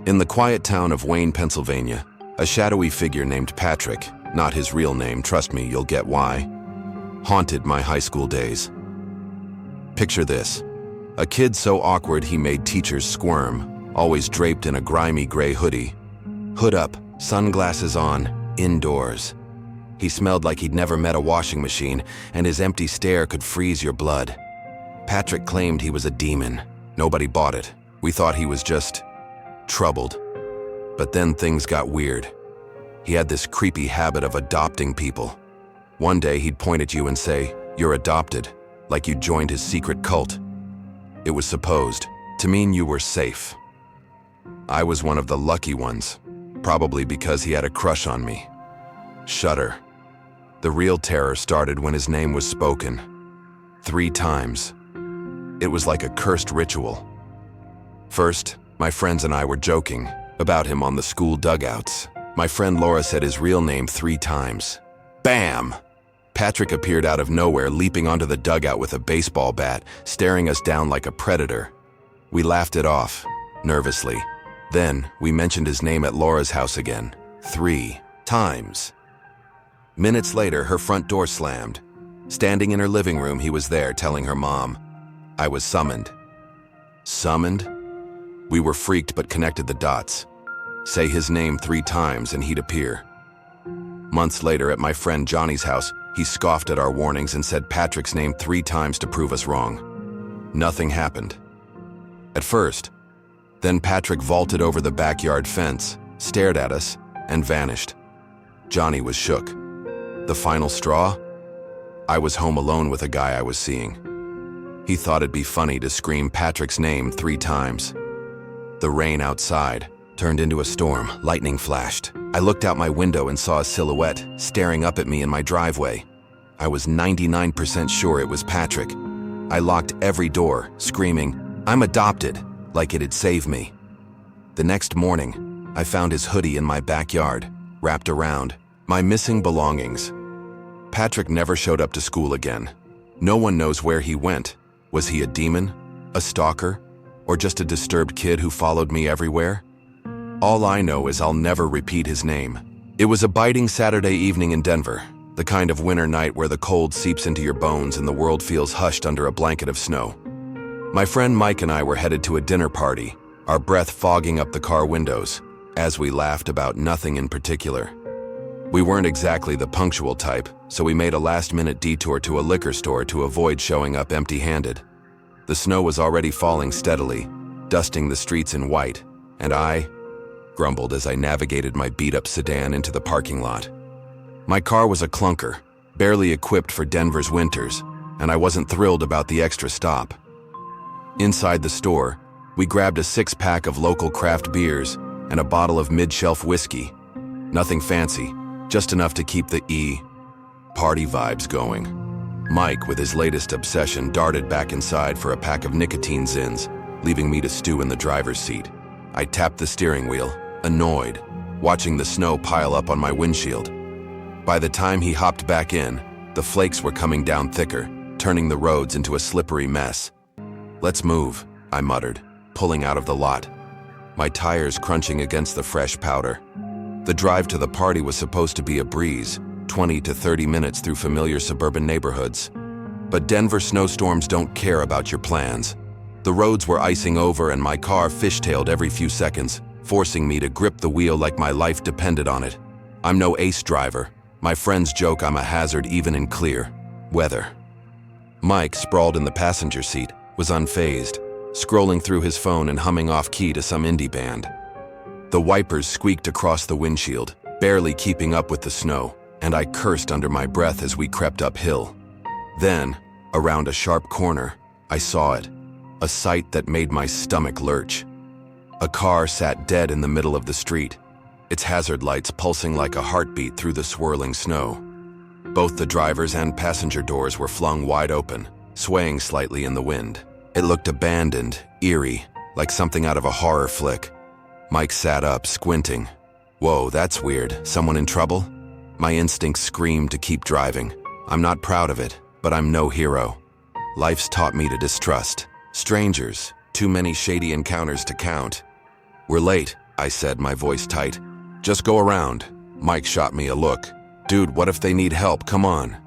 In the quiet town of Wayne, Pennsylvania, a shadowy figure named Patrick, not his real name, trust me, you'll get why, haunted my high school days. Picture this. A kid so awkward he made teachers squirm, always draped in a grimy gray hoodie. Hood up, sunglasses on, indoors. He smelled like he'd never met a washing machine, and his empty stare could freeze your blood. Patrick claimed he was a demon. Nobody bought it. We thought he was just troubled. But then things got weird. He had this creepy habit of adopting people. One day he'd point at you and say, "You're adopted," like you'd joined his secret cult. It was supposed to mean you were safe. I was one of the lucky ones, probably because he had a crush on me. Shudder. The real terror started when his name was spoken. 3 times. It was like a cursed ritual. First, my friends and I were joking about him on the school dugouts. My friend Laura said his real name 3 times. Bam! Patrick appeared out of nowhere, leaping onto the dugout with a baseball bat, staring us down like a predator. We laughed it off, nervously. Then, we mentioned his name at Laura's house again. 3 times. Minutes later, her front door slammed. Standing in her living room, he was there, telling her mom. I was summoned. Summoned? We were freaked but connected the dots. Say his name 3 times and he'd appear. Months later, at my friend Johnny's house, he scoffed at our warnings and said Patrick's name 3 times to prove us wrong. Nothing happened. At first. Then Patrick vaulted over the backyard fence, stared at us, and vanished. Johnny was shook. The final straw? I was home alone with a guy I was seeing. He thought it'd be funny to scream Patrick's name 3 times. The rain outside turned into a storm. Lightning flashed. I looked out my window and saw a silhouette staring up at me in my driveway. I was 99% sure it was Patrick. I locked every door, screaming, "I'm adopted," like it'd save me. The next morning, I found his hoodie in my backyard, wrapped around my missing belongings. Patrick never showed up to school again. No one knows where he went. Was he a demon, a stalker, or just a disturbed kid who followed me everywhere? All I know is I'll never repeat his name. It was a biting Saturday evening in Denver, the kind of winter night where the cold seeps into your bones and the world feels hushed under a blanket of snow. My friend Mike and I were headed to a dinner party, our breath fogging up the car windows, as we laughed about nothing in particular. We weren't exactly the punctual type, so we made a last-minute detour to a liquor store to avoid showing up empty-handed. The snow was already falling steadily, dusting the streets in white, and I grumbled as I navigated my beat-up sedan into the parking lot. My car was a clunker, barely equipped for Denver's winters, and I wasn't thrilled about the extra stop. Inside the store, we grabbed a 6-pack of local craft beers and a bottle of mid-shelf whiskey. Nothing fancy, just enough to keep the party vibes going. Mike, with his latest obsession, darted back inside for a pack of nicotine zins, leaving me to stew in the driver's seat. I tapped the steering wheel, annoyed, watching the snow pile up on my windshield. By the time he hopped back in, the flakes were coming down thicker, turning the roads into a slippery mess. "Let's move," I muttered, pulling out of the lot, my tires crunching against the fresh powder. The drive to the party was supposed to be a breeze, 20 to 30 minutes through familiar suburban neighborhoods. But Denver snowstorms don't care about your plans. The roads were icing over and my car fishtailed every few seconds, forcing me to grip the wheel like my life depended on it. I'm no ace driver. My friends joke I'm a hazard even in clear weather. Mike, sprawled in the passenger seat, was unfazed, scrolling through his phone and humming off-key to some indie band. The wipers squeaked across the windshield, barely keeping up with the snow, and I cursed under my breath as we crept uphill. Then, around a sharp corner, I saw it, a sight that made my stomach lurch. A car sat dead in the middle of the street, its hazard lights pulsing like a heartbeat through the swirling snow. Both the driver's and passenger doors were flung wide open, swaying slightly in the wind. It looked abandoned, eerie, like something out of a horror flick. Mike sat up, squinting. "Whoa, that's weird. Someone in trouble?" My instincts screamed to keep driving. I'm not proud of it, but I'm no hero. Life's taught me to distrust strangers, too many shady encounters to count. "We're late," I said, my voice tight. Just go around. Mike shot me a look. Dude, what if they need help? Come on.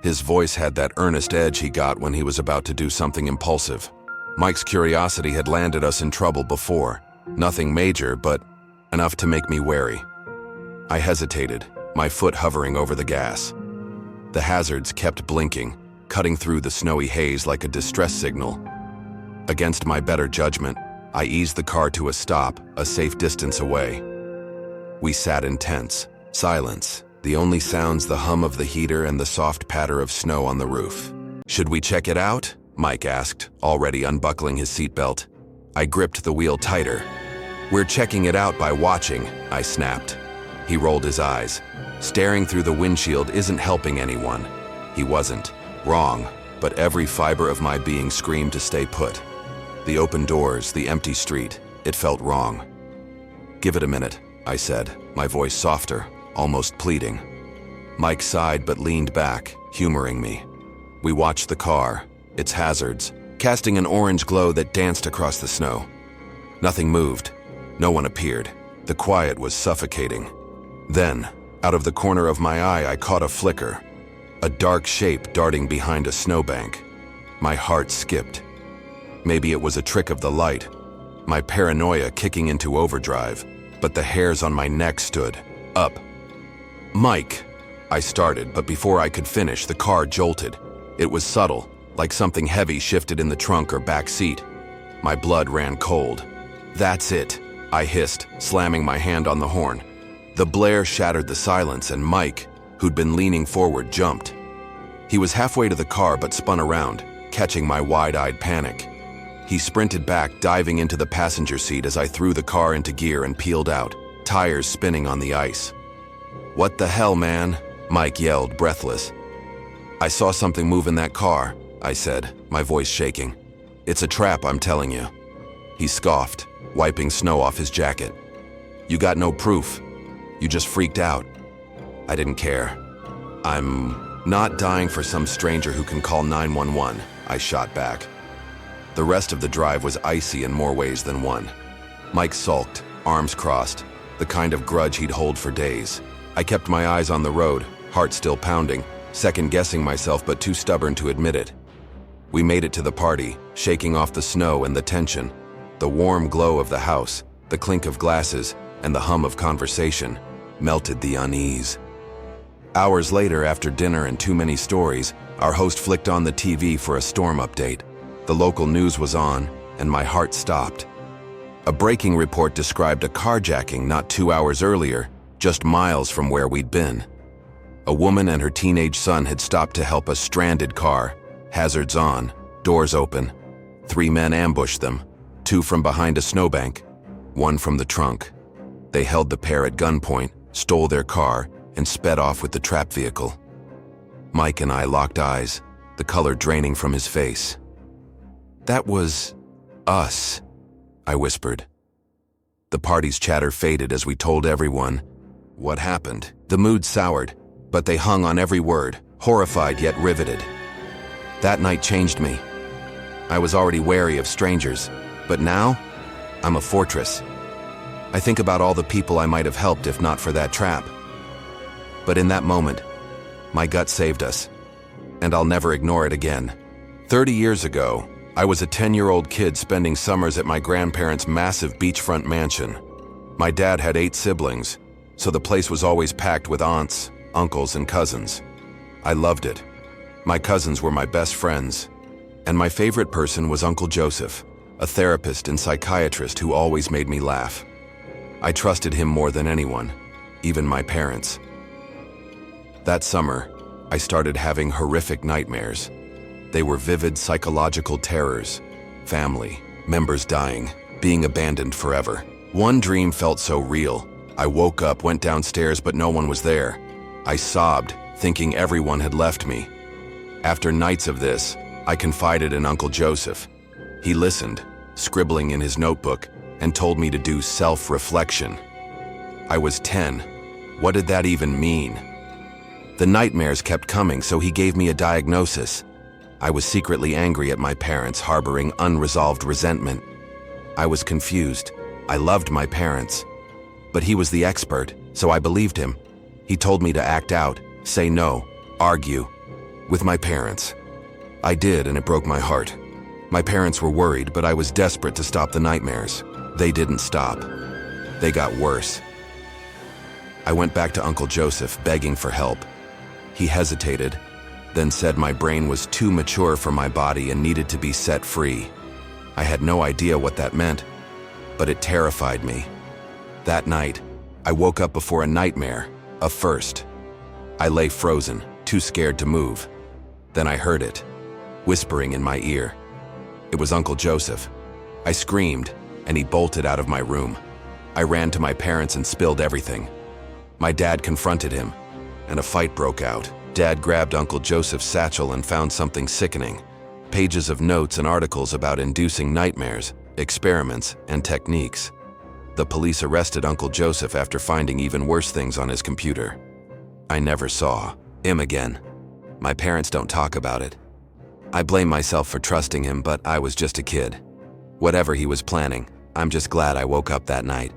His voice had that earnest edge he got when he was about to do something impulsive. Mike's curiosity had landed us in trouble before. Nothing major, but enough to make me wary. I hesitated, my foot hovering over the gas. The hazards kept blinking, cutting through the snowy haze like a distress signal. Against my better judgment, I eased the car to a stop, a safe distance away. We sat in tense silence, the only sounds the hum of the heater and the soft patter of snow on the roof. Should we check it out? Mike asked, already unbuckling his seatbelt. I gripped the wheel tighter. We're checking it out by watching, I snapped. He rolled his eyes. Staring through the windshield isn't helping anyone. He wasn't. Wrong, but every fiber of my being screamed to stay put. The open doors, the empty street, it felt wrong. Give it a minute, I said, my voice softer, almost pleading. Mike sighed but leaned back, humoring me. We watched the car, its hazards, casting an orange glow that danced across the snow. Nothing moved. No one appeared. The quiet was suffocating. Then, out of the corner of my eye, I caught a flicker. A dark shape darting behind a snowbank. My heart skipped. Maybe it was a trick of the light, my paranoia kicking into overdrive, but the hairs on my neck stood up. Mike, I started, but before I could finish, the car jolted. It was subtle, like something heavy shifted in the trunk or back seat. My blood ran cold. That's it, I hissed, slamming my hand on the horn. The blare shattered the silence, and Mike, who'd been leaning forward, jumped. He was halfway to the car but spun around, catching my wide-eyed panic. He sprinted back, diving into the passenger seat as I threw the car into gear and peeled out, tires spinning on the ice. What the hell, man? Mike yelled, breathless. I saw something move in that car, I said, my voice shaking. It's a trap, I'm telling you. He scoffed, wiping snow off his jacket. You got no proof. You just freaked out. I didn't care. I'm not dying for some stranger who can call 911, I shot back. The rest of the drive was icy in more ways than one. Mike sulked, arms crossed, the kind of grudge he'd hold for days. I kept my eyes on the road, heart still pounding, second-guessing myself but too stubborn to admit it. We made it to the party, shaking off the snow and the tension. The warm glow of the house, the clink of glasses, and the hum of conversation melted the unease. Hours later, after dinner and too many stories, our host flicked on the TV for a storm update. The local news was on, and my heart stopped. A breaking report described a carjacking not 2 hours earlier, just miles from where we'd been. A woman and her teenage son had stopped to help a stranded car, hazards on, doors open. 3 men ambushed them, 2 from behind a snowbank, 1 from the trunk. They held the pair at gunpoint, stole their car, and sped off with the trap vehicle. Mike and I locked eyes, the color draining from his face. That was us, I whispered. The party's chatter faded as we told everyone what happened. The mood soured, but they hung on every word, horrified yet riveted. That night changed me. I was already wary of strangers, but now I'm a fortress. I think about all the people I might have helped if not for that trap. But in that moment, my gut saved us, and I'll never ignore it again. 30 years ago, I was a 10-year-old kid spending summers at my grandparents' massive beachfront mansion. My dad had 8 siblings, so the place was always packed with aunts, uncles, and cousins. I loved it. My cousins were my best friends, and my favorite person was Uncle Joseph, a therapist and psychiatrist who always made me laugh. I trusted him more than anyone, even my parents. That summer, I started having horrific nightmares. They were vivid psychological terrors, family, members dying, being abandoned forever. One dream felt so real. I woke up, went downstairs, but no one was there. I sobbed, thinking everyone had left me. After nights of this, I confided in Uncle Joseph. He listened, scribbling in his notebook, and told me to do self-reflection. I was 10. What did that even mean? The nightmares kept coming, so he gave me a diagnosis. I was secretly angry at my parents, harboring unresolved resentment. I was confused, I loved my parents. But he was the expert, so I believed him. He told me to act out, say no, argue with my parents. I did, and it broke my heart. My parents were worried, but I was desperate to stop the nightmares. They didn't stop. They got worse. I went back to Uncle Joseph, begging for help. He hesitated, then said my brain was too mature for my body and needed to be set free. I had no idea what that meant, but it terrified me. That night, I woke up before a nightmare, a first. I lay frozen, too scared to move. Then I heard it, whispering in my ear. It was Uncle Joseph. I screamed, and he bolted out of my room. I ran to my parents and spilled everything. My dad confronted him, and a fight broke out. Dad grabbed Uncle Joseph's satchel and found something sickening. Pages of notes and articles about inducing nightmares, experiments, and techniques. The police arrested Uncle Joseph after finding even worse things on his computer. I never saw him again. My parents don't talk about it. I blame myself for trusting him, but I was just a kid. Whatever he was planning, I'm just glad I woke up that night.